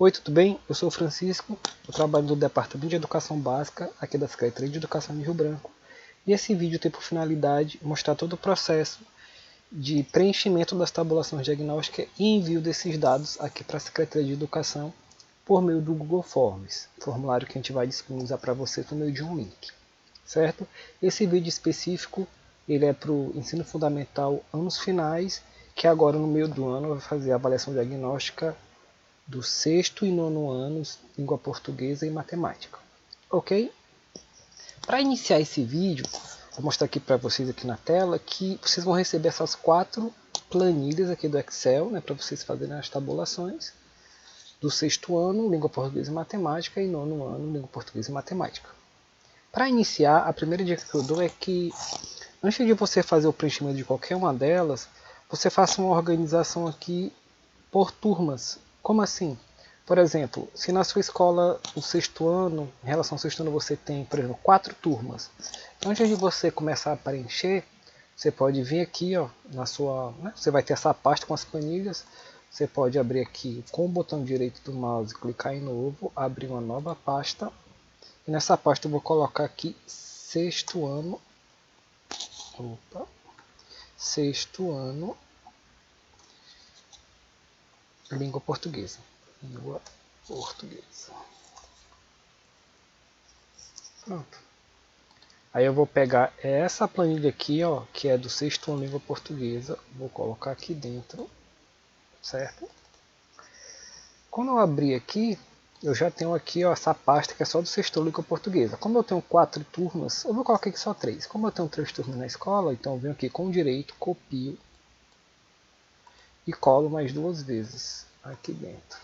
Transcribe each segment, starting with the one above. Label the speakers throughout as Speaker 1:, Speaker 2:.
Speaker 1: Oi, tudo bem? Eu sou o Francisco, eu trabalho no Departamento de Educação Básica aqui da Secretaria de Educação de Rio Branco. E esse vídeo tem por finalidade mostrar todo o processo de preenchimento das tabulações diagnósticas e envio desses dados aqui para a Secretaria de Educação por meio do Google Forms, formulário que a gente vai disponibilizar para você por meio de um link, certo? Esse vídeo específico ele é para o ensino fundamental anos finais, que agora no meio do ano vai fazer a avaliação diagnóstica do sexto e nono anos, língua portuguesa e matemática. Ok? Para iniciar esse vídeo, vou mostrar aqui para vocês aqui na tela que vocês vão receber essas 4 planilhas aqui do Excel, né, para vocês fazerem as tabulações do sexto ano, língua portuguesa e matemática, e nono ano, língua portuguesa e matemática. Para iniciar, a primeira dica que eu dou é que antes de você fazer o preenchimento de qualquer uma delas, você faça uma organização aqui por turmas. Como assim? Por exemplo, se na sua escola, no sexto ano, em relação ao sexto ano, você tem, por exemplo, 4 turmas. Então, antes de você começar a preencher, você pode vir aqui, ó, na sua, né, você vai ter essa pasta com as planilhas. Você pode abrir aqui com o botão direito do mouse, clicar em novo, abrir uma nova pasta. E nessa pasta eu vou colocar aqui sexto ano. Sexto ano, língua portuguesa. Língua portuguesa. Pronto. Aí eu vou pegar essa planilha aqui, ó, que é do sexto ano língua portuguesa, vou colocar aqui dentro, certo? Quando eu abrir aqui, eu já tenho aqui, ó, essa pasta que é só do sexto ano língua portuguesa. Como eu tenho 4 turmas, eu vou colocar aqui só 3. Como eu tenho 3 turmas na escola, então eu venho aqui com direito, copio e colo mais 2 vezes aqui dentro.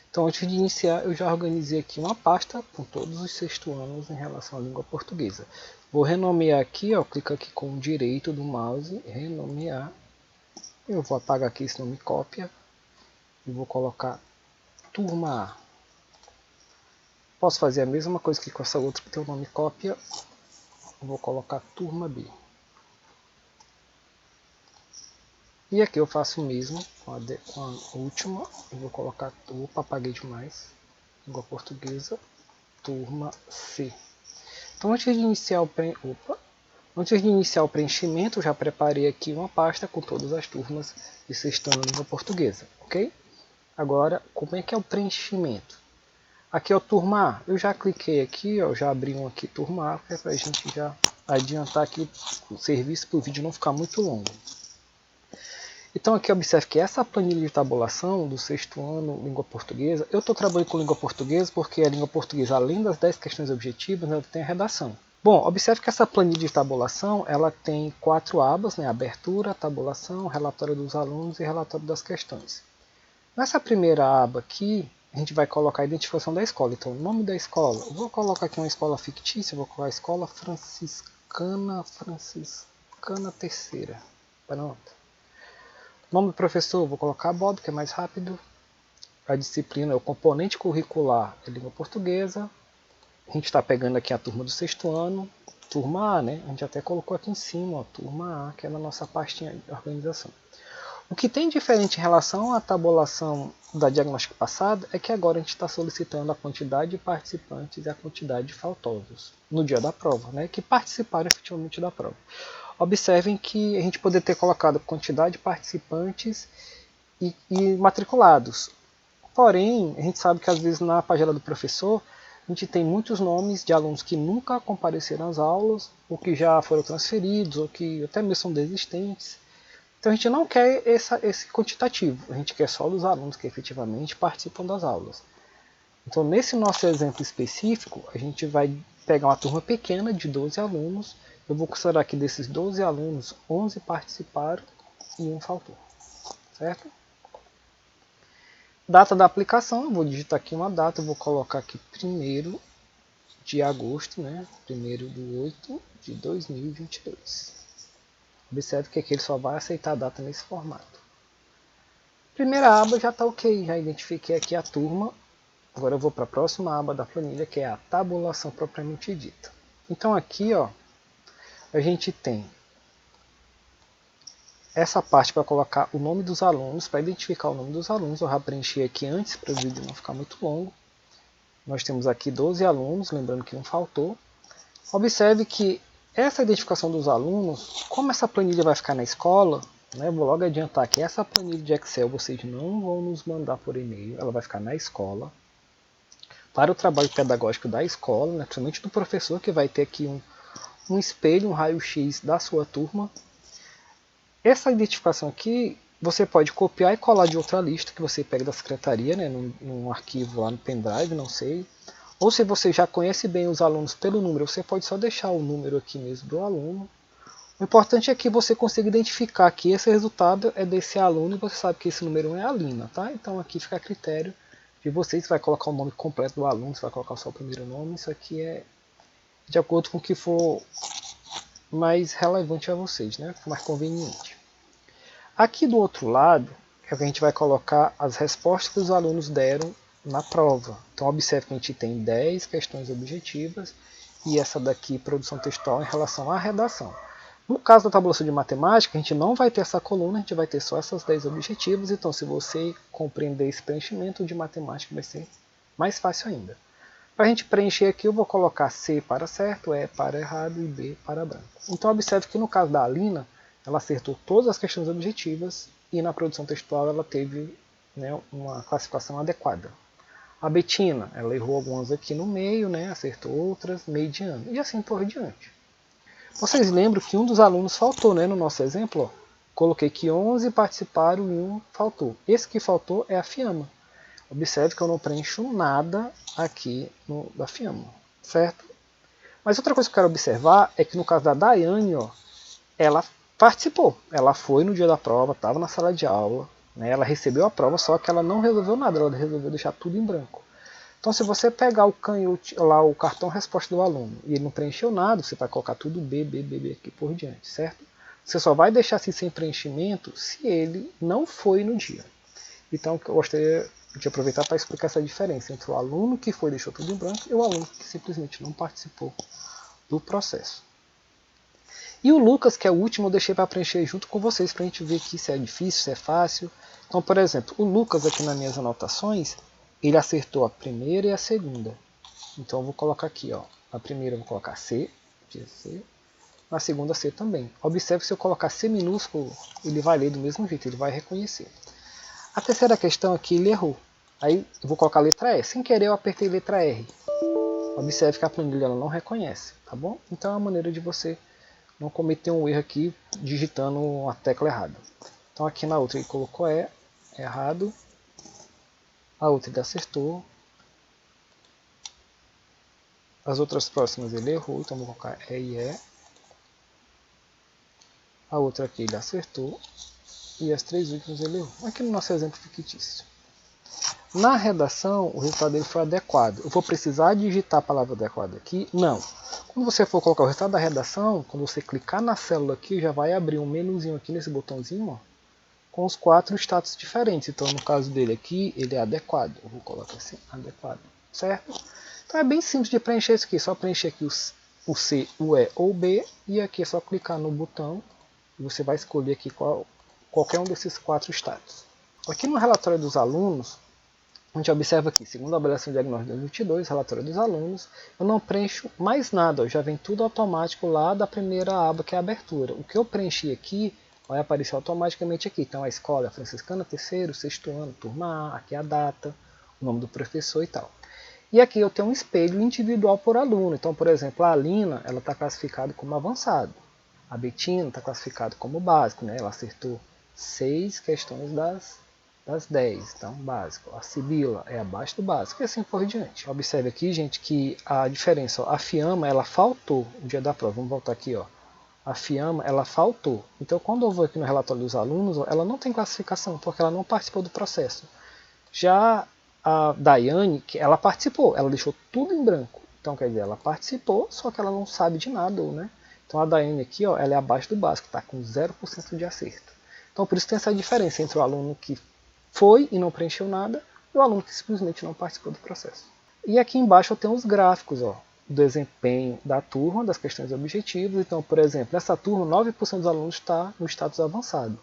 Speaker 1: Então, antes de iniciar, eu já organizei aqui uma pasta com todos os sexto anos em relação à língua portuguesa. Vou renomear aqui, ó, clico aqui com o direito do mouse, renomear. Eu vou apagar aqui esse nome cópia e vou colocar turma A. Posso fazer a mesma coisa que com essa outra que tem o nome cópia. Vou colocar turma B. E aqui eu faço o mesmo com a última. Eu vou colocar, opa, apaguei demais. Língua portuguesa, turma C. Então antes de iniciar o preenchimento, eu já preparei aqui uma pasta com todas as turmas de sexto ano língua portuguesa, ok? Agora, como é que é o preenchimento? Aqui é o turma A. Eu já cliquei aqui, ó, já abri um aqui turma A, para a gente já adiantar aqui o serviço para o vídeo não ficar muito longo. Então aqui observe que essa planilha de tabulação do sexto ano língua portuguesa, eu estou trabalhando com língua portuguesa porque a língua portuguesa, além das 10 questões objetivas, ela tem a redação. Bom, observe que essa planilha de tabulação ela tem 4 abas, né? Abertura, tabulação, relatório dos alunos e relatório das questões. Nessa primeira aba aqui, a gente vai colocar a identificação da escola. Então, o nome da escola, eu vou colocar aqui uma escola fictícia, vou colocar a Escola Franciscana Terceira. Pronto. Nome do professor, vou colocar Bob, que é mais rápido. A disciplina, o componente curricular é língua portuguesa. A gente está pegando aqui a turma do sexto ano, turma A, né? A gente até colocou aqui em cima, ó, turma A, que é na nossa pastinha de organização. O que tem diferente em relação à tabulação da diagnóstica passada é que agora a gente está solicitando a quantidade de participantes e a quantidade de faltosos no dia da prova, né? Que participaram efetivamente da prova. Observem que a gente poderia ter colocado quantidade de participantes e matriculados. Porém, a gente sabe que às vezes na pagina do professor a gente tem muitos nomes de alunos que nunca compareceram às aulas, ou que já foram transferidos, ou que até mesmo são desistentes. Então a gente não quer esse quantitativo, a gente quer só os alunos que efetivamente participam das aulas. Então nesse nosso exemplo específico, a gente vai pegar uma turma pequena de 12 alunos. Eu vou considerar que desses 12 alunos, 11 participaram e um faltou. Certo? Data da aplicação, eu vou digitar aqui uma data, eu vou colocar aqui 1º de agosto, né? 1º de 8 de 2022. Observe que aqui ele só vai aceitar a data nesse formato. Primeira aba já está ok, já identifiquei aqui a turma. Agora eu vou para a próxima aba da planilha, que é a tabulação propriamente dita. Então aqui, ó, a gente tem essa parte para colocar o nome dos alunos, para identificar o nome dos alunos, eu já preenchi aqui antes para o vídeo não ficar muito longo. Nós temos aqui 12 alunos, lembrando que um faltou. Observe que essa identificação dos alunos, como essa planilha vai ficar na escola, né, vou logo adiantar que essa planilha de Excel vocês não vão nos mandar por e-mail, ela vai ficar na escola, para o trabalho pedagógico da escola, né, principalmente do professor, que vai ter aqui um espelho, um raio-x da sua turma. Essa identificação aqui, você pode copiar e colar de outra lista que você pega da secretaria, né, num arquivo lá no pendrive, não sei. Ou se você já conhece bem os alunos pelo número, você pode só deixar o número aqui mesmo do aluno. O importante é que você consiga identificar que esse resultado é desse aluno e você sabe que esse número 1 é a Lina, tá? Então aqui fica a critério de vocês, você vai colocar o nome completo do aluno, você vai colocar só o primeiro nome, isso aqui é de acordo com o que for mais relevante a vocês, né? Mais conveniente. Aqui do outro lado é o que a gente vai colocar as respostas que os alunos deram na prova. Então observe que a gente tem 10 questões objetivas e essa daqui, produção textual, em relação à redação. No caso da tabulação de matemática, a gente não vai ter essa coluna, a gente vai ter só essas 10 objetivas. Então se você compreender esse preenchimento de matemática, vai ser mais fácil ainda. Para a gente preencher aqui, eu vou colocar C para certo, E para errado e B para branco. Então observe que no caso da Alina, ela acertou todas as questões objetivas e na produção textual ela teve, né, uma classificação adequada. A Betina, ela errou algumas aqui no meio, né, acertou outras, mediano, e assim por diante. Vocês lembram que um dos alunos faltou, né, no nosso exemplo? Ó, coloquei que 11 participaram e um faltou. Esse que faltou é a Fiamma. Observe que eu não preencho nada aqui da Fiamma, certo? Mas outra coisa que eu quero observar é que no caso da Daiane, ó, ela participou. Ela foi no dia da prova, estava na sala de aula, né, ela recebeu a prova, só que ela não resolveu nada, ela resolveu deixar tudo em branco. Então se você pegar o canhote, lá o cartão resposta do aluno e ele não preencheu nada, você vai colocar tudo B, B, B, B aqui por diante, certo? Você só vai deixar assim sem preenchimento se ele não foi no dia. Então eu gostaria de aproveitar para explicar essa diferença entre o aluno que foi e deixou tudo em branco e o aluno que simplesmente não participou do processo. E o Lucas, que é o último, eu deixei para preencher junto com vocês, para a gente ver aqui se é difícil, se é fácil. Então, por exemplo, o Lucas aqui nas minhas anotações, ele acertou a primeira e a segunda. Então eu vou colocar aqui, ó, na primeira eu vou colocar C, na segunda C também. Observe que se eu colocar C minúsculo, ele vai ler do mesmo jeito, ele vai reconhecer. A terceira questão aqui, ele errou. Aí eu vou colocar a letra E. Sem querer eu apertei a letra R. Observe que a planilha ela não reconhece, tá bom? Então é uma maneira de você não cometer um erro aqui digitando a tecla errada. Então aqui na outra ele colocou E, errado. A outra ele acertou. As outras próximas ele errou, então vou colocar E e E. A outra aqui ele acertou. E as três últimas ele errou. Aqui no nosso exemplo fictício. Na redação, o resultado dele foi adequado. Eu vou precisar digitar a palavra adequada aqui? Não. Quando você for colocar o resultado da redação, quando você clicar na célula aqui, já vai abrir um menuzinho aqui nesse botãozinho, ó, com os 4 status diferentes. Então, no caso dele aqui, ele é adequado. Eu vou colocar assim, adequado. Certo? Então, é bem simples de preencher isso aqui. Só preencher aqui o C, o E ou o B. E aqui é só clicar no botão e você vai escolher aqui qualquer um desses 4 status. Aqui no relatório dos alunos, a gente observa aqui, segundo a avaliação diagnóstica 2022, relatório dos alunos, eu não preencho mais nada, já vem tudo automático lá da primeira aba, que é a abertura. O que eu preenchi aqui vai aparecer automaticamente aqui. Então a escola é franciscana, terceiro, sexto ano, turma A, aqui é a data, o nome do professor e tal. E aqui eu tenho um espelho individual por aluno. Então, por exemplo, a Alina está classificada como avançado. A Betina está classificada como básico, né? Ela acertou 6 questões das 10, então básico. A Sibila é abaixo do básico e assim por diante. Observe aqui, gente, que a diferença, ó, a Fiamma, ela faltou no dia da prova. Vamos voltar aqui, ó. A Fiamma, ela faltou. Então, quando eu vou aqui no relatório dos alunos, ó, ela não tem classificação, porque ela não participou do processo. Já a Daiane, ela participou, ela deixou tudo em branco. Então, quer dizer, ela participou, só que ela não sabe de nada, né? Então, a Daiane aqui, ó, ela é abaixo do básico, está com 0% de acerto. Então, por isso tem essa diferença entre o aluno que foi e não preencheu nada, e o aluno que simplesmente não participou do processo. E aqui embaixo eu tenho os gráficos, ó, do desempenho da turma, das questões objetivas. Então, por exemplo, nessa turma, 9% dos alunos está no status avançado.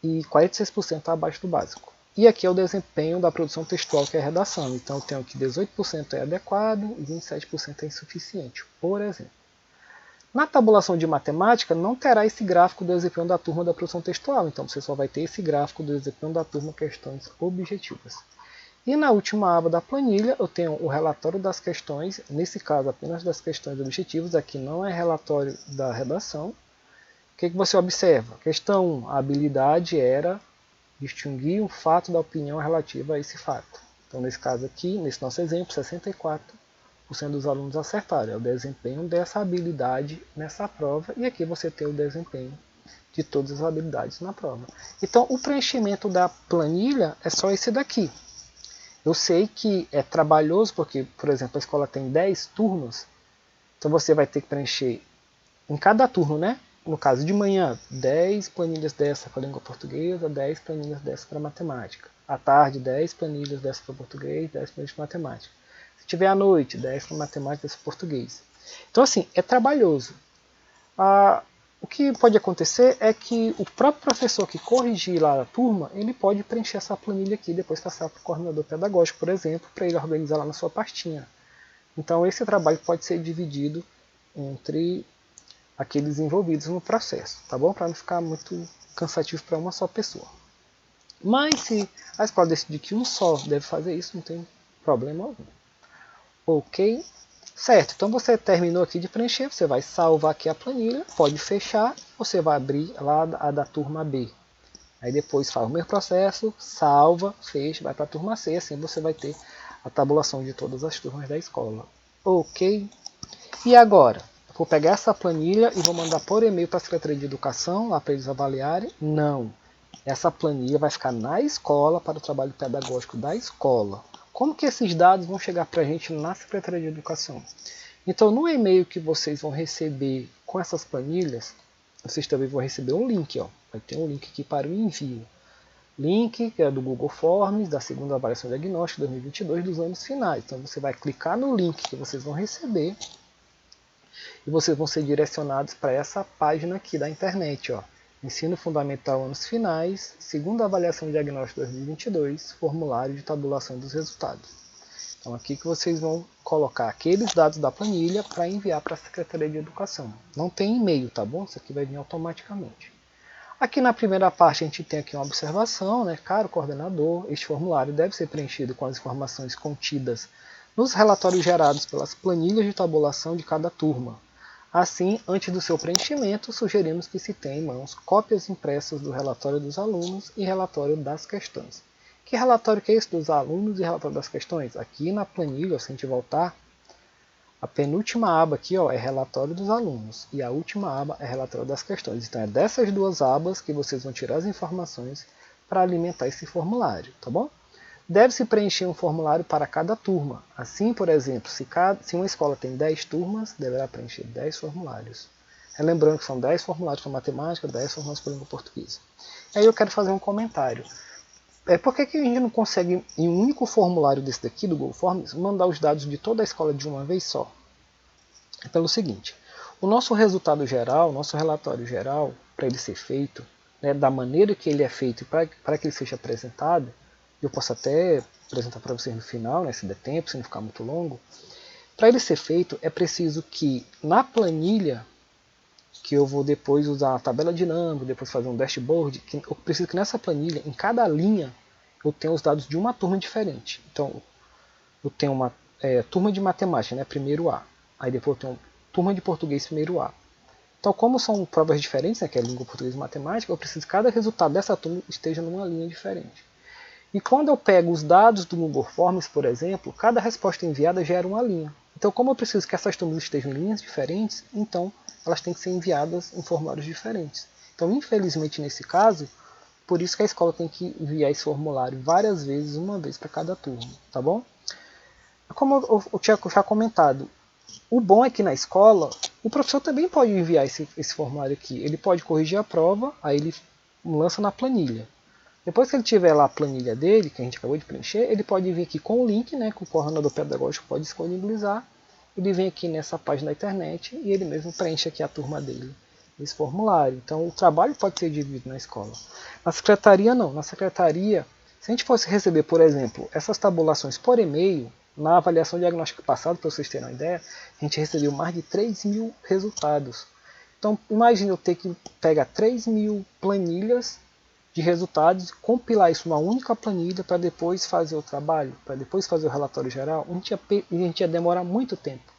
Speaker 1: e 46% abaixo do básico. E aqui é o desempenho da produção textual, que é a redação. Então eu tenho que 18% é adequado e 27% é insuficiente, por exemplo. Na tabulação de matemática, não terá esse gráfico do desempenho da turma da produção textual. Então você só vai ter esse gráfico do desempenho da turma questões objetivas. E na última aba da planilha, eu tenho o relatório das questões, nesse caso apenas das questões objetivas, aqui não é relatório da redação. O que você observa? Questão 1, a habilidade era distinguir um fato da opinião relativa a esse fato. Então, nesse caso aqui, nesse nosso exemplo, 64% dos alunos acertaram. É o desempenho dessa habilidade nessa prova. E aqui você tem o desempenho de todas as habilidades na prova. Então, o preenchimento da planilha é só esse daqui. Eu sei que é trabalhoso, porque, por exemplo, a escola tem 10 turmas. Então, você vai ter que preencher em cada turno, né? No caso de manhã, 10 planilhas dessa para língua portuguesa, 10 planilhas dessa para matemática. À tarde, 10 planilhas dessa para português, 10 planilhas para matemática. Se tiver à noite, 10 para matemática, 10 para português. Então, assim, é trabalhoso. O que pode acontecer é que o próprio professor que corrigir lá a turma, ele pode preencher essa planilha aqui e depois passar para o coordenador pedagógico, por exemplo, para ele organizar lá na sua pastinha. Então, esse trabalho pode ser dividido entre aqueles envolvidos no processo, tá bom? Para não ficar muito cansativo para uma só pessoa. Mas se a escola decidir que um só deve fazer isso, não tem problema algum. Ok? Certo, então você terminou aqui de preencher, você vai salvar aqui a planilha, pode fechar, você vai abrir lá a da turma B. Aí depois faz o mesmo processo, salva, fecha, vai para a turma C, assim você vai ter a tabulação de todas as turmas da escola. Ok? E agora? Vou pegar essa planilha e vou mandar por e-mail para a Secretaria de Educação, lá para eles avaliarem? Não. Essa planilha vai ficar na escola para o trabalho pedagógico da escola. Como que esses dados vão chegar para a gente na Secretaria de Educação? Então, no e-mail que vocês vão receber com essas planilhas, vocês também vão receber um link. Ó. Vai ter um link aqui para o envio. Link que é do Google Forms, da segunda avaliação diagnóstica 2022 dos anos finais. Então, você vai clicar no link que vocês vão receber e vocês vão ser direcionados para essa página aqui da internet, ó. Ensino Fundamental Anos Finais, segunda avaliação diagnóstica 2022, formulário de tabulação dos resultados. Então aqui que vocês vão colocar aqueles dados da planilha para enviar para a Secretaria de Educação. Não tem e-mail, tá bom? Isso aqui vai vir automaticamente. Aqui na primeira parte a gente tem aqui uma observação, né? Caro coordenador, este formulário deve ser preenchido com as informações contidas nos relatórios gerados pelas planilhas de tabulação de cada turma. Assim, antes do seu preenchimento, sugerimos que se tenha em mãos cópias impressas do relatório dos alunos e relatório das questões. Que relatório que é esse dos alunos e relatório das questões? Aqui na planilha, se a gente voltar, a penúltima aba aqui ó, é relatório dos alunos e a última aba é relatório das questões. Então é dessas duas abas que vocês vão tirar as informações para alimentar esse formulário, tá bom? Deve-se preencher um formulário para cada turma. Assim, por exemplo, se uma escola tem 10 turmas, deverá preencher 10 formulários. Lembrando que são 10 formulários para matemática, 10 formulários para língua portuguesa. E aí eu quero fazer um comentário. Por que a gente não consegue, em um único formulário desse daqui, do Google Forms, mandar os dados de toda a escola de uma vez só? É pelo seguinte, o nosso resultado geral, nosso relatório geral, para ele ser feito, né, da maneira que ele é feito e para que ele seja apresentado, eu posso até apresentar para vocês no final, né, se der tempo, se não ficar muito longo. Para ele ser feito, é preciso que na planilha, que eu vou depois usar a tabela dinâmica, depois fazer um dashboard, eu preciso que nessa planilha, em cada linha, eu tenha os dados de uma turma diferente. Então, eu tenho uma turma de matemática, né, primeiro A. Aí depois eu tenho turma de português, primeiro A. Então, como são provas diferentes, né, que é língua portuguesa e matemática, eu preciso que cada resultado dessa turma esteja numa linha diferente. E quando eu pego os dados do Google Forms, por exemplo, cada resposta enviada gera uma linha. Então, como eu preciso que essas turmas estejam em linhas diferentes, então elas têm que ser enviadas em formulários diferentes. Então, infelizmente, nesse caso, por isso que a escola tem que enviar esse formulário várias vezes, uma vez para cada turma, tá bom? Como eu tinha já comentado, o bom é que na escola, o professor também pode enviar esse formulário aqui. Ele pode corrigir a prova, aí ele lança na planilha. Depois que ele tiver lá a planilha dele, que a gente acabou de preencher, ele pode vir aqui com o link, né, que o coordenador pedagógico pode disponibilizar. Ele vem aqui nessa página da internet e ele mesmo preenche aqui a turma dele esse formulário. Então o trabalho pode ser dividido na escola. Na secretaria não. Na secretaria, se a gente fosse receber, por exemplo, essas tabulações por e-mail, na avaliação diagnóstica passada, para vocês terem uma ideia, a gente recebeu mais de 3.000 resultados. Então imagine eu ter que pegar 3.000 planilhas de resultados, compilar isso numa única planilha para depois fazer o trabalho, para depois fazer o relatório geral. A gente ia demorar muito tempo.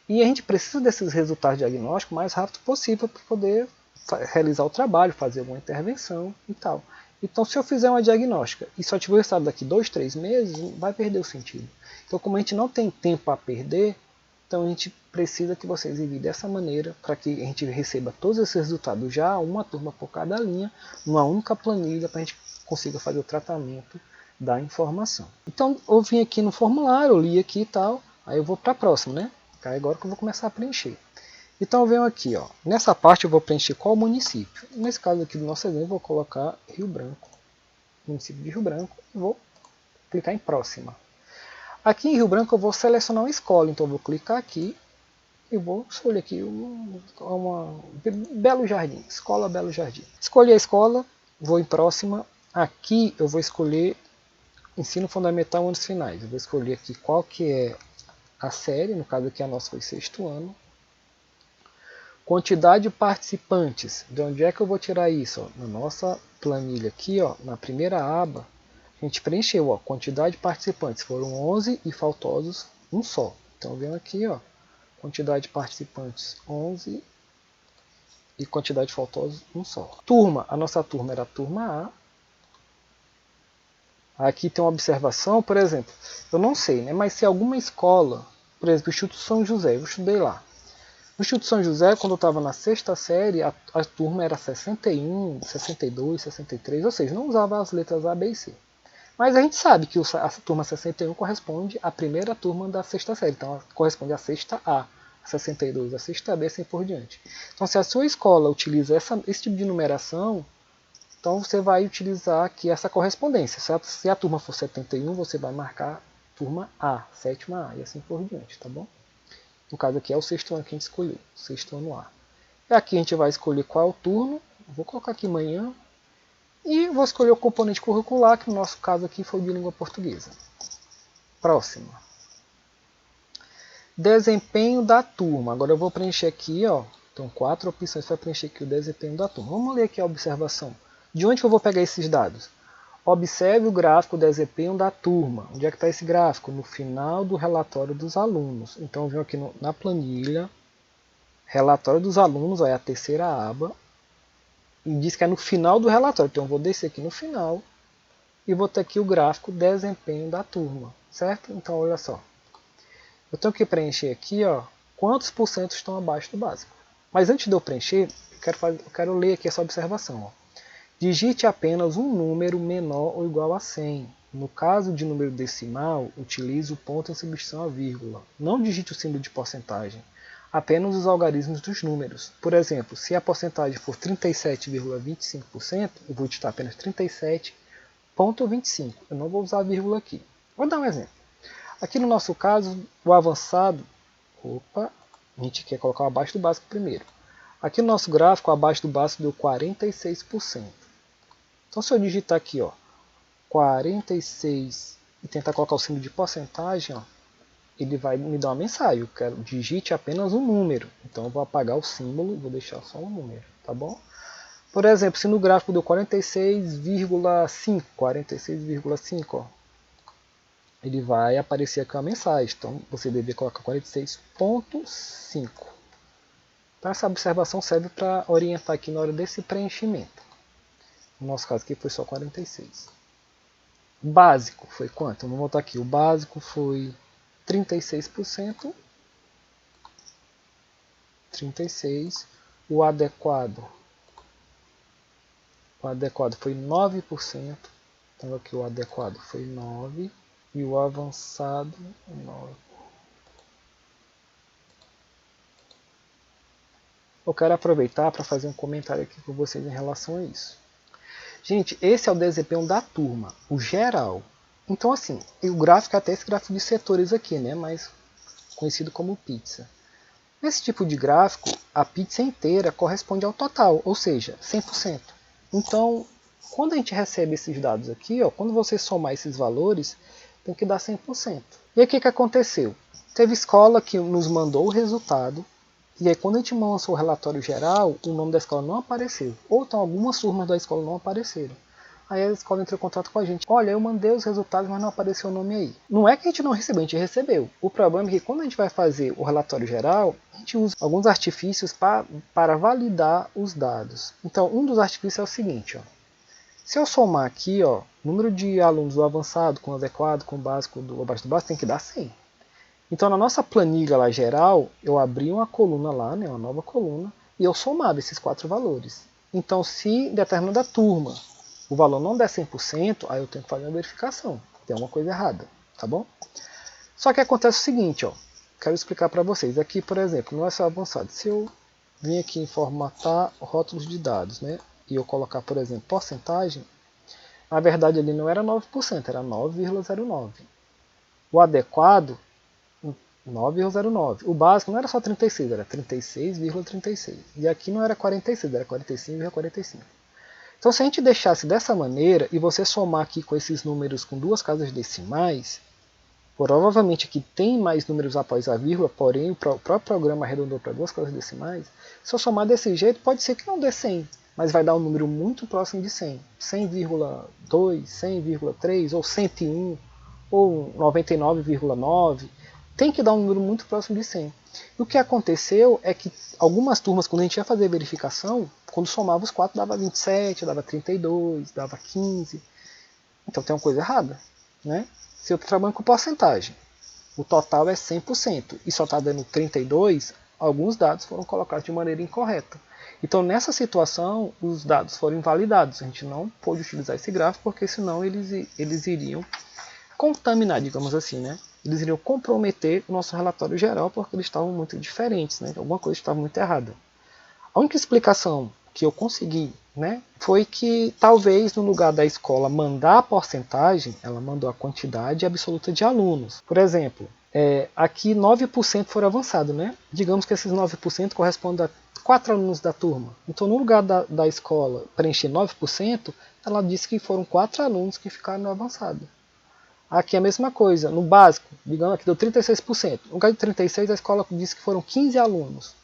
Speaker 1: E a gente precisa desses resultados diagnósticos o mais rápido possível para poder realizar o trabalho, fazer alguma intervenção e tal. Então, se eu fizer uma diagnóstica e só tiver o resultado daqui 2, 3 meses, vai perder o sentido. Então, como a gente não tem tempo a perder, então a gente precisa que vocês enviem dessa maneira para que a gente receba todos esses resultados já, uma turma por cada linha, numa única planilha, para a gente consiga fazer o tratamento da informação. Então, eu vim aqui no formulário, eu li aqui e tal, aí eu vou para a próxima, né? Aí agora que eu vou começar a preencher. Então eu venho aqui, ó. Nessa parte eu vou preencher qual município. Nesse caso aqui do nosso exemplo, eu vou colocar Rio Branco, município de Rio Branco, e vou clicar em próxima. Aqui em Rio Branco eu vou selecionar uma escola, então eu vou clicar aqui e vou escolher aqui uma Belo Jardim, Escola Belo Jardim. Escolhi a escola, vou em próxima. Aqui eu vou escolher ensino fundamental anos finais. Eu vou escolher aqui qual que é a série, no caso aqui a nossa foi 6º ano. Quantidade de participantes, de onde é que eu vou tirar isso? Ó, na nossa planilha aqui, ó, na primeira aba, a gente preencheu, ó, quantidade de participantes, foram 11 e faltosos um só. Então vendo aqui, ó, quantidade de participantes 11 e quantidade de faltosos um só. Turma, a nossa turma era a turma A. Aqui tem uma observação, por exemplo, eu não sei, né, mas se alguma escola, por exemplo, o Instituto São José, eu estudei lá. No Instituto São José, quando eu estava na 6ª série, a turma era 61, 62, 63, ou seja, não usava as letras A, B e C. Mas a gente sabe que a turma 61 corresponde à primeira turma da 6ª série, então ela corresponde à 6ª A, a 62, a 6ª B, assim por diante. Então se a sua escola utiliza esse tipo de numeração, então você vai utilizar aqui essa correspondência. Se a turma for 71, você vai marcar turma A, 7ª A, e assim por diante, tá bom? No caso aqui é o 6º ano que a gente escolheu, 6º ano A. E aqui a gente vai escolher qual é o turno, vou colocar aqui manhã, e vou escolher o componente curricular, que no nosso caso aqui foi de língua portuguesa. Próxima. Desempenho da turma. Agora eu vou preencher aqui, ó, então 4 opções para preencher aqui o desempenho da turma. Vamos ler aqui a observação. De onde que eu vou pegar esses dados? Observe o gráfico desempenho da turma. Onde é que está esse gráfico? No final do relatório dos alunos. Então eu venho aqui na planilha, relatório dos alunos, ó, é a terceira aba, e diz que é no final do relatório. Então eu vou descer aqui no final e vou ter aqui o gráfico desempenho da turma, certo? Então olha só, eu tenho que preencher aqui, ó, quantos por cento estão abaixo do básico. Mas antes de eu preencher, eu quero ler aqui essa observação, ó. Digite apenas um número menor ou igual a 100. No caso de número decimal, utilize o ponto em substituição à vírgula. Não digite o símbolo de porcentagem, apenas os algarismos dos números. Por exemplo, se a porcentagem for 37,25%, eu vou digitar apenas 37,25%. Eu não vou usar a vírgula aqui. Vou dar um exemplo. Aqui no nosso caso, o avançado, a gente quer colocar abaixo do básico primeiro. Aqui no nosso gráfico, abaixo do básico deu 46%. Então se eu digitar aqui, ó, 46 e tentar colocar o símbolo de porcentagem, ó, ele vai me dar uma mensagem. Eu quero digite apenas um número. Então eu vou apagar o símbolo e vou deixar só um número, tá bom? Por exemplo, se no gráfico deu 46,5, ó, ele vai aparecer aqui uma mensagem. Então você deveria colocar 46,5. Então essa observação serve para orientar aqui na hora desse preenchimento. No nosso caso aqui foi só 46. Básico foi quanto? Vamos voltar aqui. O básico foi 36%. 36. O adequado foi 9%. Então aqui o adequado foi 9%. E o avançado 9%. Eu quero aproveitar para fazer um comentário aqui com vocês em relação a isso. Gente, esse é o desempenho da turma, o geral. Então assim, o gráfico é até esse gráfico de setores aqui, né? Mas conhecido como pizza. Nesse tipo de gráfico, a pizza inteira corresponde ao total, ou seja, 100%. Então, quando a gente recebe esses dados aqui, ó, quando você somar esses valores, tem que dar 100%. E aí o que aconteceu? Teve escola que nos mandou o resultado, e aí quando a gente lançou o relatório geral, o nome da escola não apareceu. Ou então algumas turmas da escola não apareceram. Aí a escola entrou em contato com a gente. Olha, eu mandei os resultados, mas não apareceu o nome aí. Não é que a gente não recebeu, a gente recebeu. O problema é que quando a gente vai fazer o relatório geral, a gente usa alguns artifícios para validar os dados. Então, um dos artifícios é o seguinte, ó. Se eu somar aqui, ó, número de alunos do avançado com o adequado, com o básico, do abaixo do básico, tem que dar 100. Então, na nossa planilha lá geral, eu abri uma coluna lá, né, uma nova coluna, e eu somava esses 4 valores. Então, se em determinada turma o valor não der 100%, aí eu tenho que fazer uma verificação. Tem alguma coisa errada, tá bom? Só que acontece o seguinte, ó. Quero explicar para vocês. Aqui, por exemplo, no Excel avançado, se eu vir aqui em formatar rótulos de dados, né, e eu colocar, por exemplo, porcentagem, na verdade ali não era 9%, era 9,09. O adequado, 9,09. O básico não era só 36, era 36,36. E aqui não era 46, era 45,45. Então, se a gente deixasse dessa maneira e você somar aqui com esses números com 2 casas decimais, provavelmente aqui tem mais números após a vírgula, porém o próprio programa arredondou para 2 casas decimais. Se eu somar desse jeito, pode ser que não dê 100, mas vai dar um número muito próximo de 100. 100,2, 100,3, ou 101, ou 99,9. Tem que dar um número muito próximo de 100. E o que aconteceu é que algumas turmas, quando a gente ia fazer verificação, quando somava os 4 dava 27, dava 32, dava 15. Então tem uma coisa errada, né? Se eu trabalho com porcentagem, o total é 100% e só está dando 32, alguns dados foram colocados de maneira incorreta. Então nessa situação, os dados foram invalidados. A gente não pôde utilizar esse gráfico porque senão eles iriam contaminar, digamos assim, né? Eles iriam comprometer o nosso relatório geral porque eles estavam muito diferentes, né? Alguma coisa estava muito errada. A única explicação que eu consegui, né, foi que talvez no lugar da escola mandar a porcentagem, ela mandou a quantidade absoluta de alunos. Por exemplo, aqui 9% foram avançados, né? Digamos que esses 9% correspondem a 4 alunos da turma. Então, no lugar da escola preencher 9%, ela disse que foram 4 alunos que ficaram no avançado. Aqui é a mesma coisa, no básico, digamos aqui deu 36%. No lugar de 36%, a escola disse que foram 15 alunos.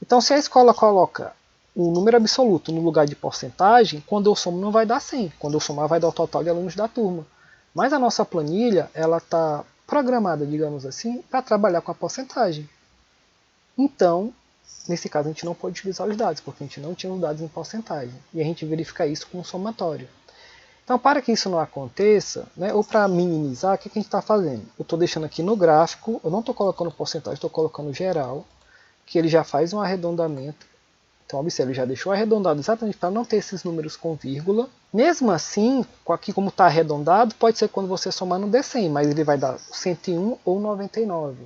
Speaker 1: Então, se a escola coloca um número absoluto no lugar de porcentagem, quando eu somo não vai dar 100. Quando eu somar vai dar o total de alunos da turma. Mas a nossa planilha, ela está programada, digamos assim, para trabalhar com a porcentagem. Então, nesse caso, a gente não pode utilizar os dados, porque a gente não tinha os dados em porcentagem. E a gente verifica isso com o somatório. Então, para que isso não aconteça, né, ou para minimizar, o que a gente está fazendo? Eu estou deixando aqui no gráfico, eu não estou colocando porcentagem, estou colocando geral, que ele já faz um arredondamento. Então, observe, ele já deixou arredondado exatamente para não ter esses números com vírgula. Mesmo assim, aqui como está arredondado, pode ser quando você somar no dê 100, mas ele vai dar 101 ou 99.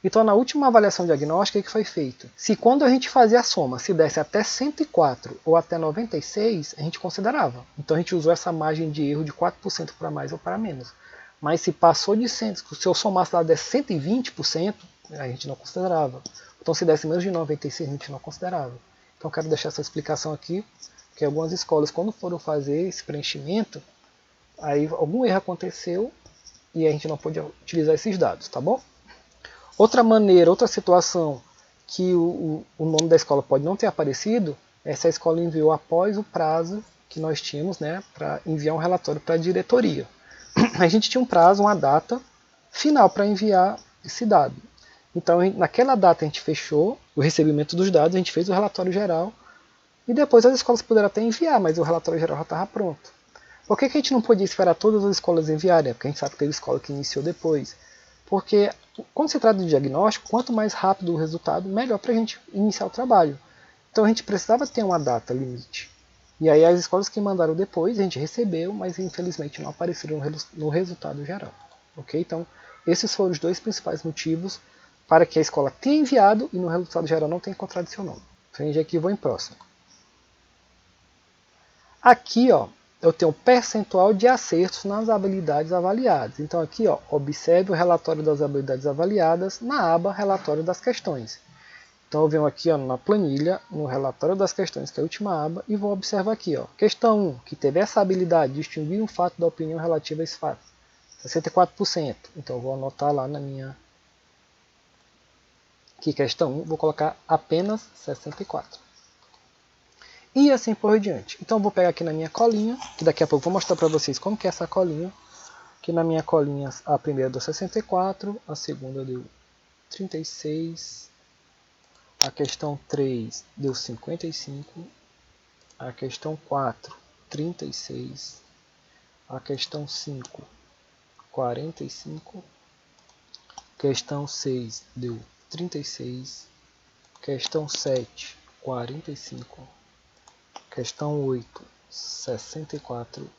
Speaker 1: Então, na última avaliação diagnóstica, o que foi feito? Se quando a gente fazia a soma, se desse até 104 ou até 96, a gente considerava. Então, a gente usou essa margem de erro de 4% para mais ou para menos. Mas se passou de 100, se eu somasse lá desse 120%, a gente não considerava. Então, se desse menos de 96, a gente não considerava. Então, quero deixar essa explicação aqui, porque algumas escolas, quando foram fazer esse preenchimento, aí algum erro aconteceu e a gente não pôde utilizar esses dados, tá bom? Outra maneira, outra situação que o nome da escola pode não ter aparecido é se a escola enviou após o prazo que nós tínhamos, né, para enviar um relatório para a diretoria. A gente tinha um prazo, uma data final para enviar esse dado. Então, naquela data a gente fechou o recebimento dos dados, a gente fez o relatório geral e depois as escolas puderam até enviar, mas o relatório geral já estava pronto. Por que a gente não podia esperar todas as escolas enviarem? Porque a gente sabe que teve escola que iniciou depois. Porque quando se trata de diagnóstico, quanto mais rápido o resultado, melhor para a gente iniciar o trabalho. Então a gente precisava ter uma data limite. E aí as escolas que mandaram depois, a gente recebeu, mas infelizmente não apareceram no resultado geral. Ok? Então esses foram os 2 principais motivos para que a escola tenha enviado e no resultado geral não tenha encontrado seu nome. Então aqui vou em próximo. Aqui, ó, eu tenho um percentual de acertos nas habilidades avaliadas. Então aqui, ó, observe o relatório das habilidades avaliadas na aba relatório das questões. Então eu venho aqui ó, na planilha, no relatório das questões, que é a última aba, e vou observar aqui. Ó, questão 1, que teve essa habilidade de distinguir um fato da opinião relativa a esse fato. 64%. Então eu vou anotar lá na minha... Aqui, questão 1, vou colocar apenas 64. E assim por diante. Então eu vou pegar aqui na minha colinha, que daqui a pouco eu vou mostrar para vocês como que é essa colinha. Que na minha colinha a primeira deu 64, a segunda deu 36, a questão 3 deu 55, a questão 4, 36, a questão 5, 45, questão 6 deu 36, questão 7, 45, questão 8, 64,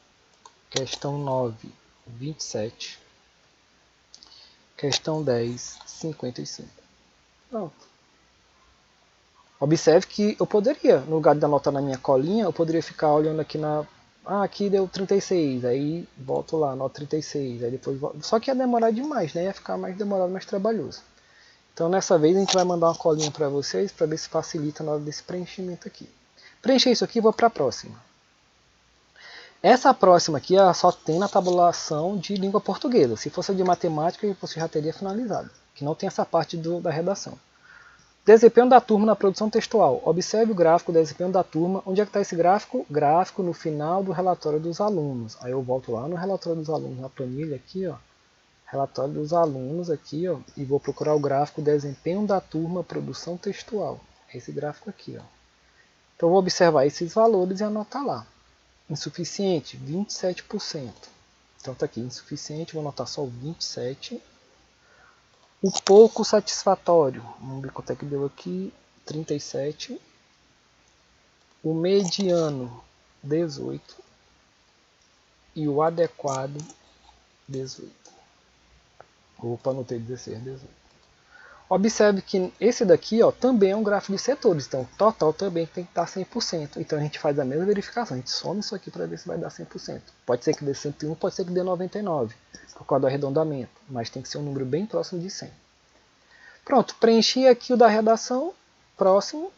Speaker 1: questão 9, 27, questão 10, 55. Pronto. Observe que eu poderia, no lugar de anotar na minha colinha, eu poderia ficar olhando aqui na... Ah, aqui deu 36, aí volto lá, anoto 36, aí depois volto. Só que ia demorar demais, né? Ia ficar mais demorado, mais trabalhoso. Então nessa vez a gente vai mandar uma colinha para vocês, para ver se facilita na hora desse preenchimento aqui. Preencher isso aqui e vou para a próxima. Essa próxima aqui ela só tem na tabulação de língua portuguesa. Se fosse de matemática, você já teria finalizado. Que não tem essa parte da redação. Desempenho da turma na produção textual. Observe o gráfico do desempenho da turma. Onde é que está esse gráfico? Gráfico no final do relatório dos alunos. Aí eu volto lá no relatório dos alunos, na planilha aqui, ó. Relatório dos alunos aqui, ó. E vou procurar o gráfico desempenho da turma produção textual. É esse gráfico aqui, ó. Então eu vou observar esses valores e anotar lá. Insuficiente, 27%. Então está aqui, insuficiente, vou anotar só o 27%. O pouco satisfatório, vamos ver quanto é que deu aqui, 37. O mediano, 18. E o adequado, 18. Opa, anotei 16, 18. Observe que esse daqui ó, também é um gráfico de setores, então o total também tem que estar 100%. Então a gente faz a mesma verificação, a gente soma isso aqui para ver se vai dar 100%. Pode ser que dê 101, pode ser que dê 99, por causa do arredondamento, mas tem que ser um número bem próximo de 100. Pronto, preenchi aqui o da redação, próximo,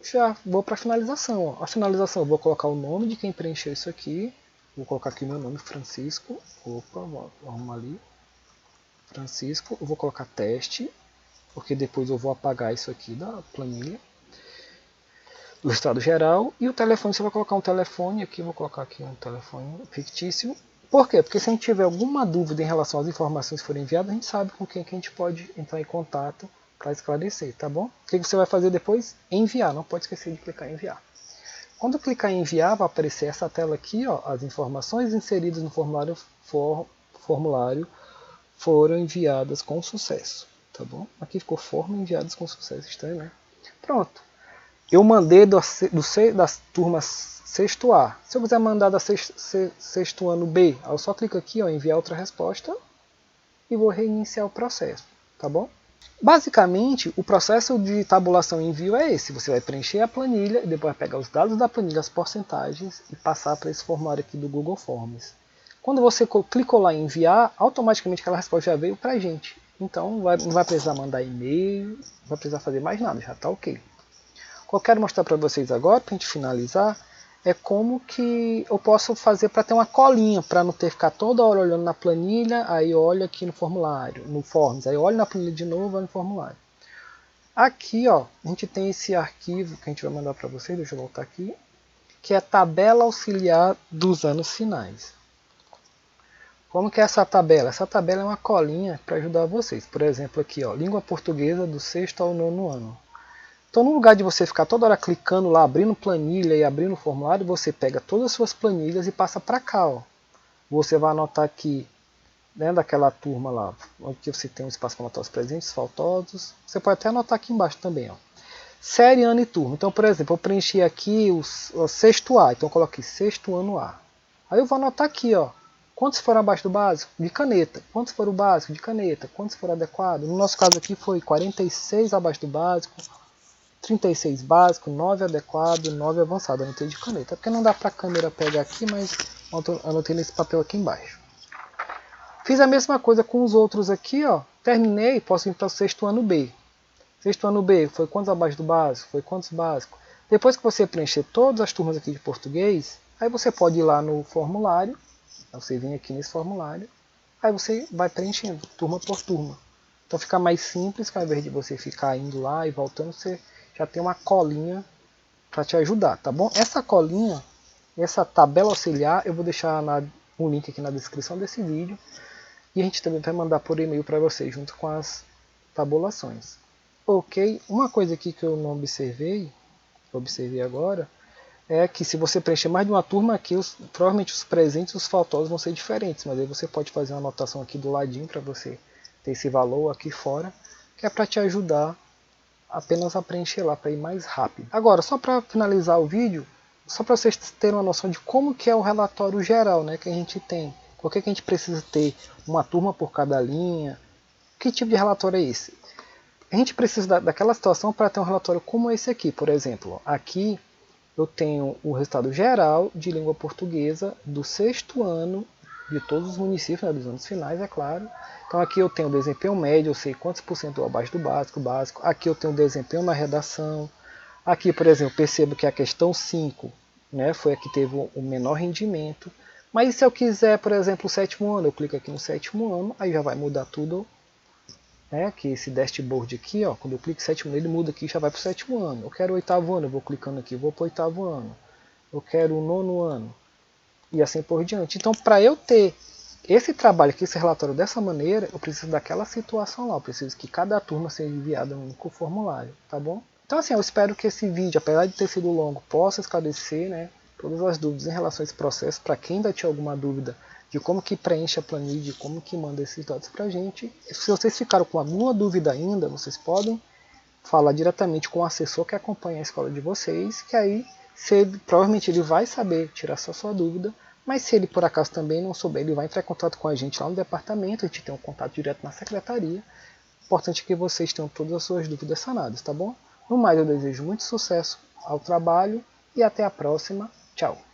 Speaker 1: já vou para a finalização. Ó. A finalização eu vou colocar o nome de quem preencheu isso aqui, vou colocar aqui meu nome, Francisco, opa, vou arrumar ali, Francisco, eu vou colocar teste, porque depois eu vou apagar isso aqui da planilha do estado geral, e o telefone, você vai colocar um telefone aqui, vou colocar aqui um telefone fictício. Por quê? Porque se a gente tiver alguma dúvida em relação às informações que forem enviadas, a gente sabe com quem que a gente pode entrar em contato para esclarecer, tá bom? O que você vai fazer depois? Enviar, não pode esquecer de clicar em enviar. Quando clicar em enviar, vai aparecer essa tela aqui, ó, as informações inseridas no formulário foram enviadas com sucesso, tá bom? Aqui ficou forma enviadas com sucesso, estranho, né? Pronto. Eu mandei das turmas sexto A. Se eu quiser mandar da sexto ano B, eu só clico aqui, ó, enviar outra resposta e vou reiniciar o processo, tá bom? Basicamente, o processo de tabulação e envio é esse. Você vai preencher a planilha e depois vai pegar os dados da planilha, as porcentagens e passar para esse formulário aqui do Google Forms. Quando você clicou lá em enviar, automaticamente aquela resposta já veio para a gente. Então não vai precisar mandar e-mail, não vai precisar fazer mais nada, já está ok. O que eu quero mostrar para vocês agora, para a gente finalizar, é como que eu posso fazer para ter uma colinha, para não ter que ficar toda hora olhando na planilha, aí olho aqui no formulário, no Forms, aí olho na planilha de novo, olho no formulário. Aqui ó, a gente tem esse arquivo que a gente vai mandar para vocês, deixa eu voltar aqui, que é a tabela auxiliar dos anos finais. Como que é essa tabela? Essa tabela é uma colinha para ajudar vocês. Por exemplo aqui, ó, língua portuguesa do 6º ao 9º ano. Então, no lugar de você ficar toda hora clicando lá, abrindo planilha e abrindo formulário, você pega todas as suas planilhas e passa para cá. Ó. Você vai anotar aqui, né, daquela turma lá, onde você tem um espaço para anotar os presentes faltosos. Você pode até anotar aqui embaixo também. Ó. Série, ano e turma. Então, por exemplo, eu preenchi aqui o 6º A, então eu coloquei 6º ano A. Aí eu vou anotar aqui, ó, quantos foram abaixo do básico? De caneta. Quantos foram o básico? De caneta. Quantos foram adequado? No nosso caso aqui foi 46 abaixo do básico, 36 básico, 9 adequado, 9 avançado. Anotei de caneta, porque não dá para a câmera pegar aqui, mas anotei nesse papel aqui embaixo. Fiz a mesma coisa com os outros aqui, ó. Terminei, posso ir para o 6º ano B. Sexto ano B, foi quantos abaixo do básico? Foi quantos básicos? Depois que você preencher todas as turmas aqui de português, aí você pode ir lá no formulário, você vem aqui nesse formulário, aí você vai preenchendo, turma por turma. Então fica mais simples, que ao invés de você ficar indo lá e voltando, você já tem uma colinha para te ajudar, tá bom? Essa colinha, essa tabela auxiliar, eu vou deixar um link aqui na descrição desse vídeo, e a gente também vai mandar por e-mail para vocês, junto com as tabulações. Ok, uma coisa aqui que eu não observei agora, é que se você preencher mais de uma turma aqui, provavelmente os presentes e os faltosos vão ser diferentes, mas aí você pode fazer uma anotação aqui do ladinho para você ter esse valor aqui fora, que é para te ajudar apenas a preencher lá, para ir mais rápido. Agora, só para finalizar o vídeo, só para vocês terem uma noção de como que é o relatório geral, né, que a gente tem. Por que a gente precisa ter uma turma por cada linha? Que tipo de relatório é esse? A gente precisa daquela situação para ter um relatório como esse aqui, por exemplo. Aqui eu tenho o resultado geral de língua portuguesa do sexto ano de todos os municípios, né, dos anos finais, é claro. Então aqui eu tenho o desempenho médio, eu sei quantos por cento abaixo do básico. Aqui eu tenho o desempenho na redação. Aqui, por exemplo, percebo que a questão 5, né, foi a que teve o menor rendimento. Mas se eu quiser, por exemplo, o sétimo ano, eu clico aqui no sétimo ano, aí já vai mudar tudo. Né, que esse dashboard aqui, ó, quando eu clico em sétimo ano, ele muda aqui e já vai para o sétimo ano. Eu quero o oitavo ano, eu vou clicando aqui, vou para o oitavo ano. Eu quero o nono ano. E assim por diante. Então, para eu ter esse trabalho aqui, esse relatório dessa maneira, eu preciso daquela situação lá. Eu preciso que cada turma seja enviada um único formulário, tá bom? Então, assim, eu espero que esse vídeo, apesar de ter sido longo, possa esclarecer, né, todas as dúvidas em relação a esse processo. Para quem ainda tinha alguma dúvida de como que preenche a planilha, de como que manda esses dados para a gente. Se vocês ficaram com alguma dúvida ainda, vocês podem falar diretamente com o assessor que acompanha a escola de vocês, que aí provavelmente ele vai saber tirar sua dúvida, mas se ele por acaso também não souber, ele vai entrar em contato com a gente lá no departamento, a gente tem um contato direto na secretaria. Importante é que vocês tenham todas as suas dúvidas sanadas, tá bom? No mais, eu desejo muito sucesso ao trabalho e até a próxima. Tchau!